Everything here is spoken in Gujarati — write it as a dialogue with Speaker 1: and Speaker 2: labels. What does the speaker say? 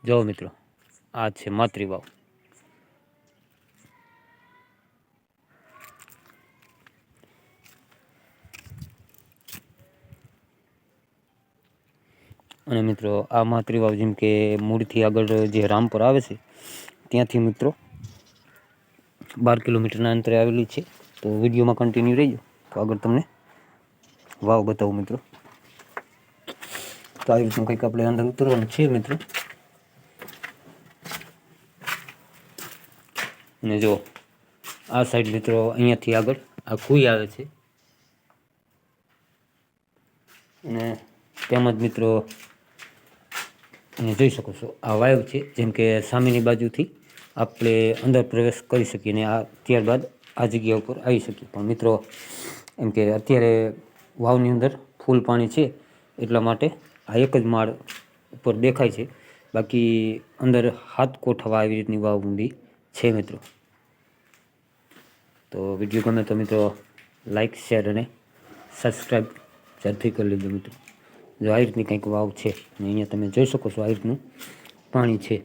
Speaker 1: જો મિત્રો, આ છે માતૃ વાવ. અને મિત્રો આ માતૃ વાવ જેમ કે મૂળથી આગળ જે રામપર આવે છે ત્યાંથી મિત્રો 12 કિલોમીટરના અંતરે આવેલી છે. તો વિડીયોમાં કન્ટિન્યુ રહેજો, તો આગળ તમને વાવ બતાવું મિત્રો. તો આવી રીતનું કંઈક આપણે અંદર ઉતરવાનું છે મિત્રો. અને જો આ સાઈડ મિત્રો અહીંયાથી આગળ આ કુઈ આવે છે. અને તેમજ મિત્રો જોઈ શકો છો આ વાયુ છે, જેમ કે સામેની બાજુથી આપણે અંદર પ્રવેશ કરી શકીએ ને આ ત્યારબાદ આ જગ્યા ઉપર આવી શકીએ. પણ મિત્રો એમ કે અત્યારે વાવની અંદર ફૂલ પાણી છે એટલા માટે આ એક જ માળ ઉપર દેખાય છે. બાકી અંદર 7 કોઠા આવી રીતની વાવ ઊંડી છે મિત્રો. તો વિડીયો ગમે તો મિત્રો લાઈક, શેર અને સબસ્ક્રાઈબ જરૂરથી કરી લેજો મિત્રો. જો આ રીતની કંઈક વાવ છે અને અહીંયા તમે જોઈ શકો છો આ રીતનું પાણી છે.